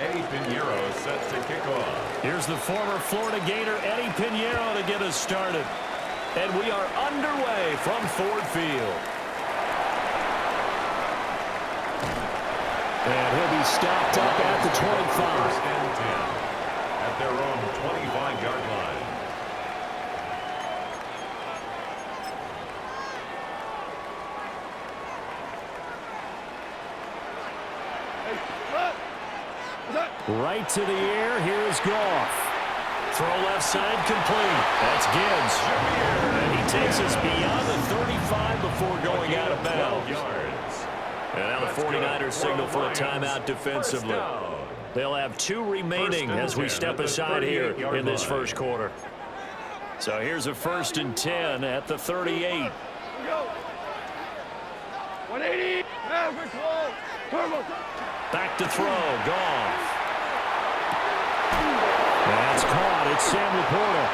Eddie Pinheiro set to kick off. Here's the former Florida Gator Eddie Pinheiro to get us started. And we are underway from Ford Field. And he'll be stopped up at the 25. First and 10 at their own 25-yard line. Right to the air. Here is Goff. Throw left side complete. That's Gibbs. And he takes us beyond the 35 before going out of bounds. And now the 49ers signal for a timeout defensively. They'll have 2 remaining as we step aside here in this first quarter. So here's a 1st and 10 at the 38. 180. Back to throw. Goff. That's caught. It's Sam Laporta.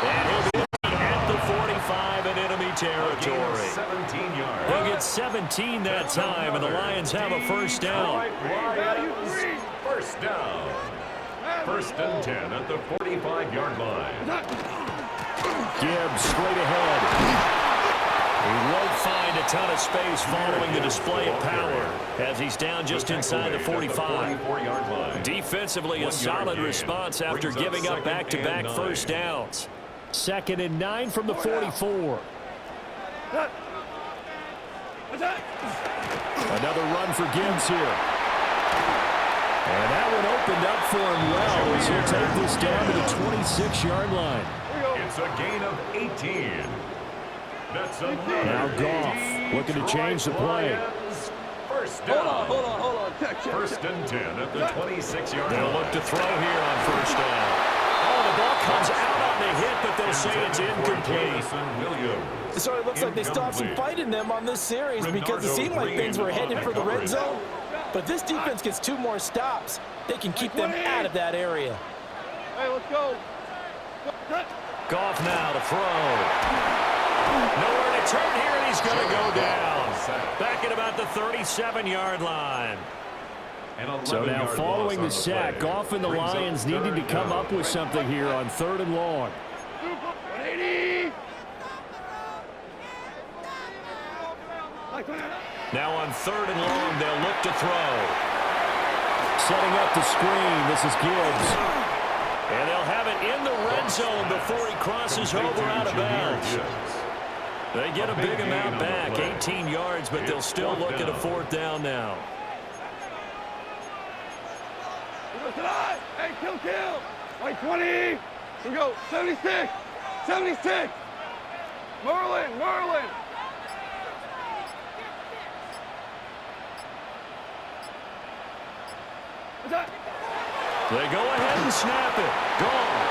And he'll be at the 45 in enemy territory. 17 yards. He'll get 17 that time, and the Lions have a first down. First down. 1st and 10 at the 45-yard line. Gibbs straight ahead. He won't find a ton of space following the display of power as he's down just inside the 45. Defensively, a solid response after giving up back-to-back first downs. 2nd and 9 from the 44. Another run for Gibbs here. And that one opened up for him well as he'll take this down to the 26-yard line. It's a gain of 18. That's now Goff looking to change the play. First down. Hold on. Check. 1st and 10 at the 26-yard line. They'll look to throw here on first down. Oh, the ball comes out on the hit, but they'll say it's incomplete. It sort of looks like they stopped some fight in them on this series because it seemed like things were headed for the red zone. But this defense gets 2 more stops. They can keep them out of that area. Hey, let's go. Goff now to throw. Nowhere to turn here, and he's going to go down. Back at about the 37-yard line. So now following the sack, Goff and the Lions needing to come up with something here on 3rd and long. 180. Now on 3rd and long, they'll look to throw. Setting up the screen, this is Gibbs. And they'll have it in the red zone before he crosses over out of bounds. They get a big amount back, 18 yards, but they'll still look at a 4th down now. Hey, kill. Like 20. Here we go. 76. Merlin. They go ahead and snap it. Goff.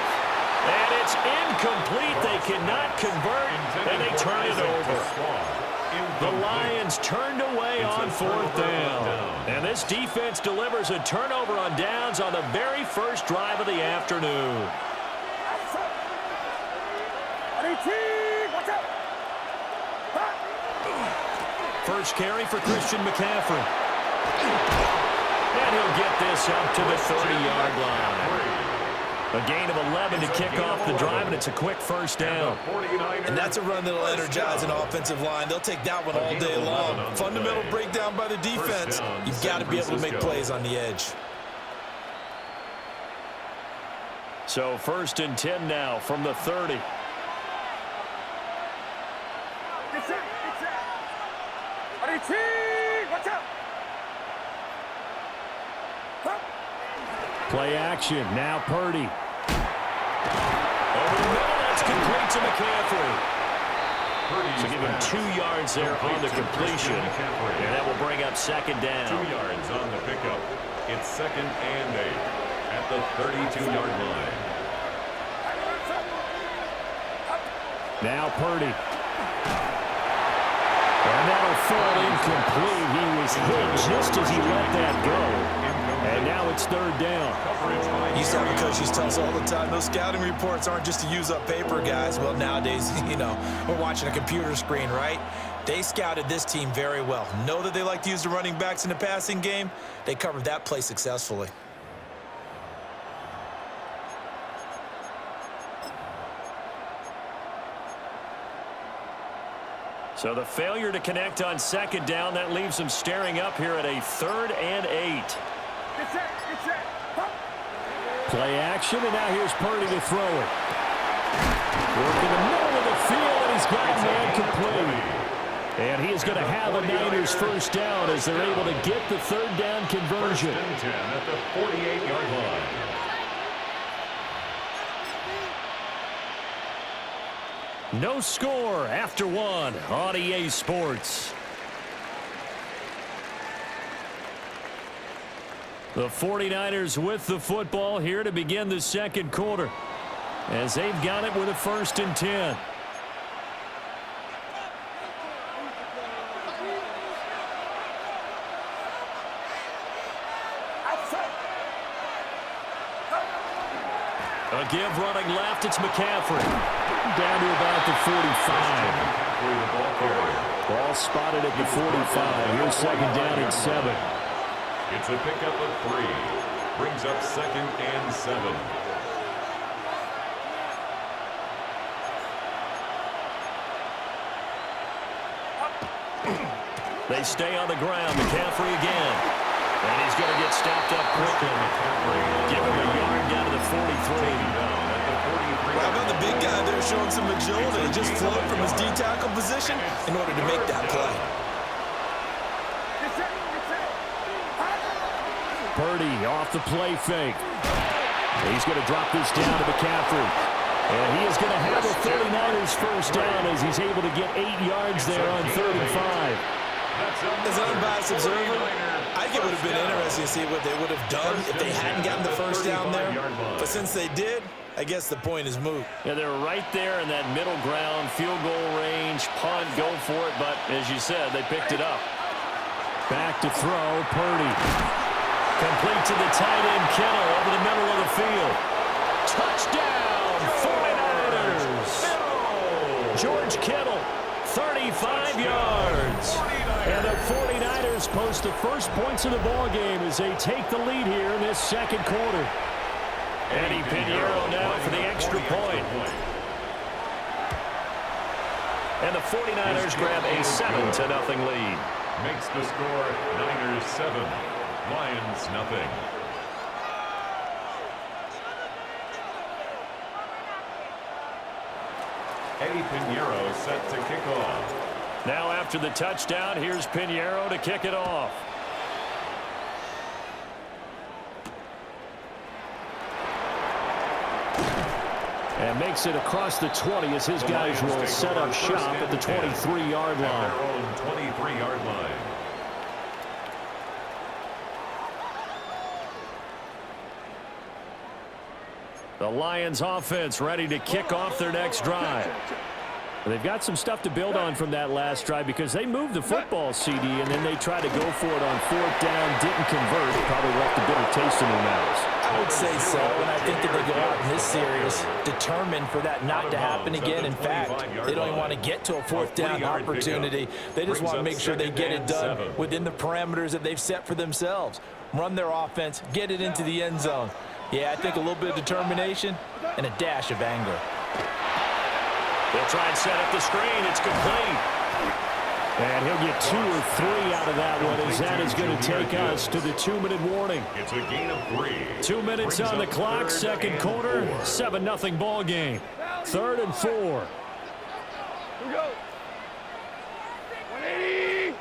And it's incomplete. They cannot convert, and they turn it over. The Lions turned away on 4th down. And this defense delivers a turnover on downs on the very first drive of the afternoon. First carry for Christian McCaffrey. And he'll get this up to the 30-yard line. A gain of 11 to kick off the drive, and it's a quick first down. And that's a run that'll energize an offensive line. They'll take that one all day long. Fundamental breakdown by the defense. You've got to be able to make plays on the edge. So 1st and 10 now from the 30. Play action. Now Purdy. Over the middle, that's complete to McCaffrey. So give him 2 yards there on the completion. And that will bring up 2nd down. 2 yards on the pickup. It's 2nd and 8 at the 32-yard line. Now Purdy. And that'll fall incomplete. He was hit just as he let that go. And now it's 3rd down. Used to have coaches tell us all the time, those scouting reports aren't just to use up paper, guys. Well, nowadays, we're watching a computer screen, right? They scouted this team very well. Know that they like to use the running backs in the passing game. They covered that play successfully. So the failure to connect on second down, that leaves them staring up here at a 3rd and 8. Get set, get set. Hop. Play action, and now here's Purdy to throw it. Working the middle of the field, and he's got man complete. And he is going to have a Niners first down as they're able to get the 3rd down conversion. 1st and 10 at the 48-yard line. No score after 1 on EA Sports. The 49ers with the football here to begin the second quarter, as they've got it with a 1st and 10. A give running left, it's McCaffrey. Down to about the 45. Ball spotted at the 45. Here's 2nd down and 7. It's a pickup of 3. Brings up 2nd and 7. They stay on the ground. McCaffrey again. And he's going to get stopped up quickly. Give him a yard down to the 43. How about the big guy there showing some agility and just float from his D-tackle position in order to make that play? Purdy off the play fake. He's going to drop this down to McCaffrey. And he is going to have a 49ers first down as he's able to get 8 yards there on 3rd and 5. As an unbiased observer, I think it would have been interesting to see what they would have done if they hadn't gotten the first down there. But since they did, I guess the point is moot. Yeah, they're right there in that middle ground, field goal range, punt, go for it. But as you said, they picked it up. Back to throw, Purdy. Complete to the tight end, Kittle, over the middle of the field. Touchdown, 49ers. George Kittle, 35 yards. And the 49ers post the first points of the ball game as they take the lead here in this second quarter. Eddie Pinheiro now for the extra point. And the 49ers grab a 7-0 lead. Makes the score Niners 7, Lions nothing. Eddie Pinheiro set to kick off. Now after the touchdown, here's Pinheiro to kick it off. And makes it across the 20 as his guys will set up shop at the 23-yard line. At their own 23-yard line. The Lions offense ready to kick off their next drive. They've got some stuff to build on from that last drive because they moved the football, CD, and then they tried to go for it on 4th down, didn't convert, probably left a bitter taste in their mouths. I would say so, and I think that they go out in this series determined for that not to happen again. In fact, they don't even want to get to a 4th down opportunity. They just want to make sure they get it done within the parameters that they've set for themselves. Run their offense, get it into the end zone. Yeah, I think a little bit of determination and a dash of anger. They'll try and set up the screen. It's complete. And he'll get 2 or 3 out of that one as that is going to take us to the 2-minute warning. It's a gain of 3. 2 minutes on the clock, second quarter, 7-0 ball game. 3rd and 4. Here we go. 180.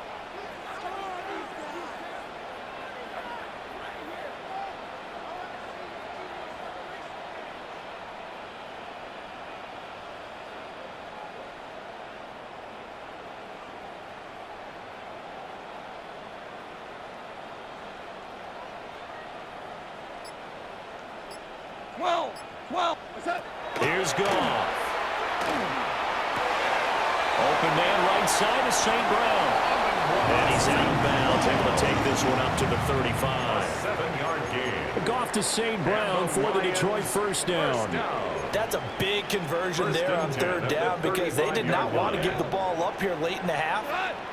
Well, what's up? Here's Goff. Open man right side is St. Brown. And he's out of bounds, able to take this one up to the 35. 7-yard gain. Goff to St. Brown for the Detroit first down. That's a big conversion there on 3rd down because they did not want to give the ball up here late in the half.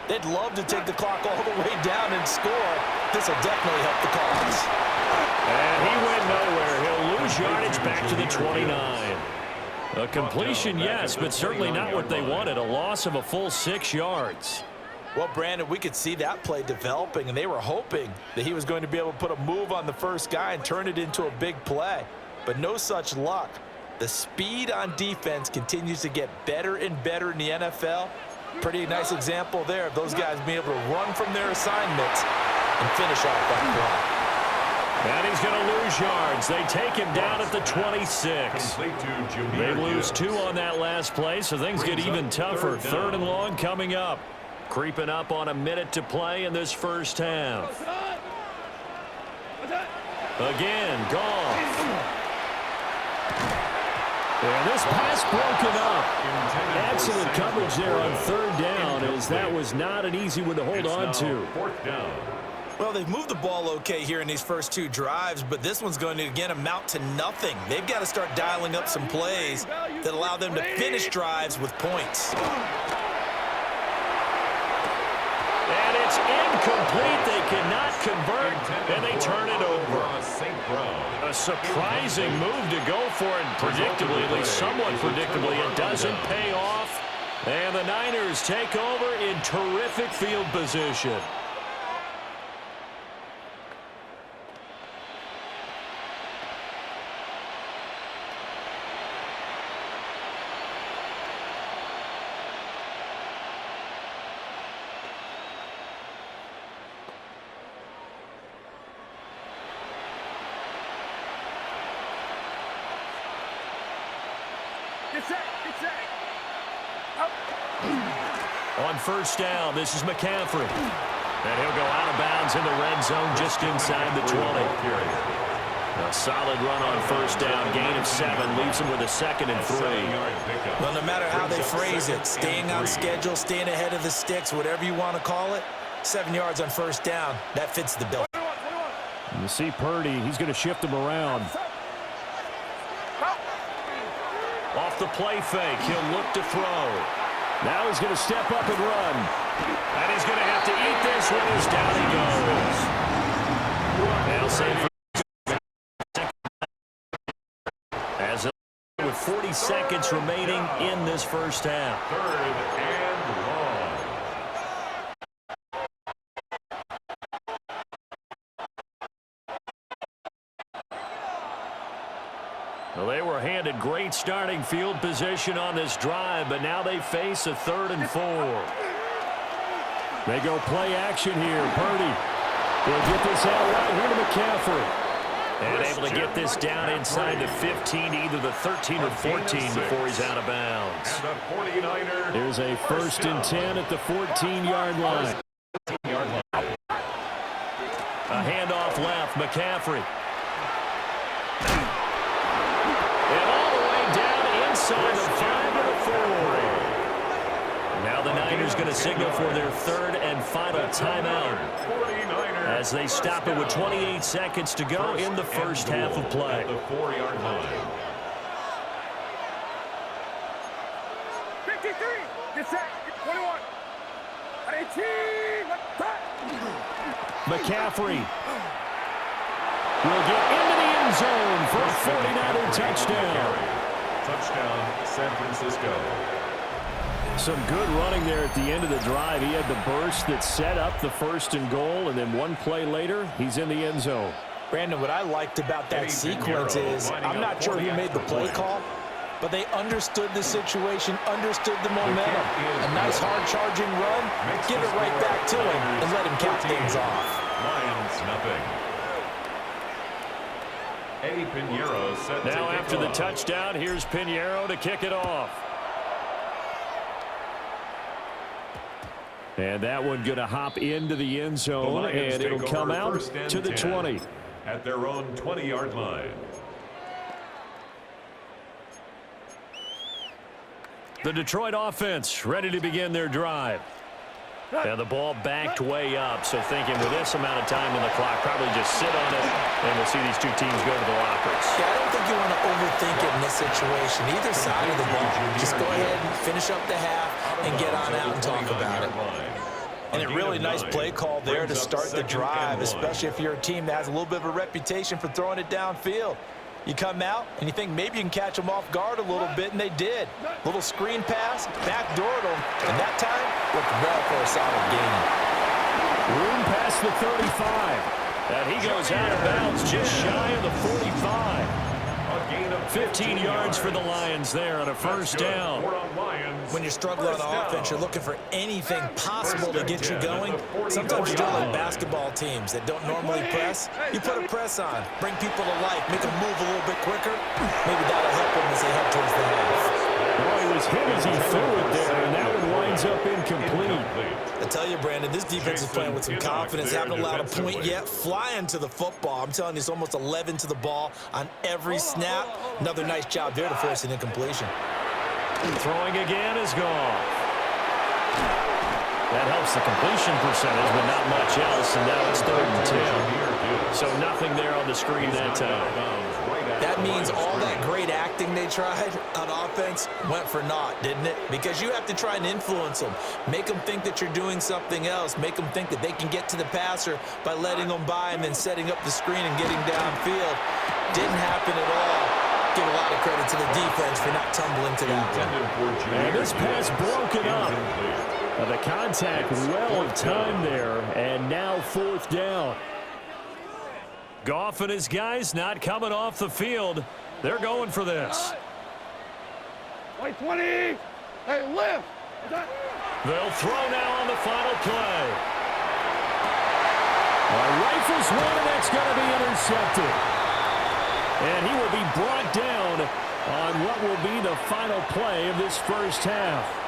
They'd love to take the clock all the way down and score. This will definitely help the cause. And he went nowhere. He'll lose yardage back to the 29. A completion, yes, but certainly not what they wanted. A loss of a full 6 yards. Well, Brandon, we could see that play developing, and they were hoping that he was going to be able to put a move on the first guy and turn it into a big play. But no such luck. The speed on defense continues to get better and better in the NFL. Pretty nice example there of those guys being able to run from their assignments and finish off that play. And he's going to lose yards. They take him down at the 26. They lose 2 on that last play, so things get even tougher. 3rd and long coming up. Creeping up on a minute to play in this first half. Again, Goff. And this pass broken up. Excellent coverage there on 3rd down, as that was not an easy one to hold on to. 4th down. Well, they've moved the ball okay here in these first 2 drives, but this one's going to, again, amount to nothing. They've got to start dialing up some plays that allow them to finish drives with points. And it's incomplete. They cannot convert, and they turn it over. A surprising move to go for it. Predictably, at least somewhat predictably, it doesn't pay off. And the Niners take over in terrific field position. On 1st down, this is McCaffrey. And he'll go out of bounds in the red zone just inside the 20. A solid run on 1st down. Gain of 7 leaves him with a 2nd and 3. Well, no matter how they phrase it, staying on schedule, staying ahead of the sticks, whatever you want to call it, 7 yards on 1st down, that fits the bill. You see Purdy, he's going to shift him around. Off the play fake, he'll look to throw. Now he's going to step up and run. And he's going to have to eat this one as down he goes. They'll save for as with 40 seconds remaining in this first half. 3rd and long. Well, they were handed great starting field position on this drive, but now they face a 3rd and 4. They go play action here. Purdy will get this out right here to McCaffrey. And able to get this down inside the 15, either the 13 or 14 before he's out of bounds. There's a 1st and 10 at the 14-yard line. A handoff left, McCaffrey. Inside the 5 to the 4. Now the Niners going to signal for their 3rd and final timeout as they stop it with 28 seconds to go in the first half of play. The 4-yard line. 53. Get set. 21. 18. McCaffrey will get into the end zone for a 49er touchdown. Touchdown, San Francisco. Some good running there at the end of the drive. He had the burst that set up the 1st and goal, and then one play later, he's in the end zone. Brandon, what I liked about that sequence is, I'm not sure who made the play call, but they understood the situation, understood the momentum. A nice hard-charging run, give it right back to him, and let him cap things off. Lions, nothing. Eddie Pinheiro set now after the touchdown, here's Pinheiro to kick it off. And that one going to hop into the end zone, and it'll come out to the 20. At their own 20-yard line. The Detroit offense ready to begin their drive. And the ball backed way up, so thinking with this amount of time on the clock, probably just sit on it, and we'll see these two teams go to the lockers. Yeah, I don't think you want to overthink it in this situation. Either side of the ball, just go ahead and finish up the half and get on out and talk about it. And a really nice play call there to start the drive, especially if you're a team that has a little bit of a reputation for throwing it downfield. You come out, and you think maybe you can catch them off guard a little bit, and they did. Little screen pass, backdoored them, and that time looked well for a solid gain. Room past the 35. And he goes out of bounds just shy of the 45. 15 yards for the Lions there on a first down. When you're struggling on offense, you're looking for anything possible to get you going. Sometimes you do it like basketball teams that don't normally press. You put a press on, bring people to life, make them move a little bit quicker. Maybe that'll help them as they head towards the half. Boy, he was hit as he threw it there, and that one winds up incomplete. I tell you, Brandon, this defense is playing with some confidence. Haven't allowed a point yet. Flying to the football. I'm telling you, it's almost 11 to the ball on every snap. Another nice job there to force an incompletion. Throwing again is gone. That helps the completion percentage, but not much else, and now it's 3rd and 10. So nothing there on the screen that time. That means all that great acting they tried on offense went for naught, didn't it? Because you have to try and influence them. Make them think that you're doing something else. Make them think that they can get to the passer by letting them by and then setting up the screen and getting downfield. Didn't happen at all. Give a lot of credit to the defense for not tumbling to that one. And this pass broken up. The contact well of time there, and now 4th down. Goff and his guys not coming off the field. They're going for this. White 20. Hey, lift. They'll throw now on the final play. Rifles one, and that's going to be intercepted. And he will be brought down on what will be the final play of this first half.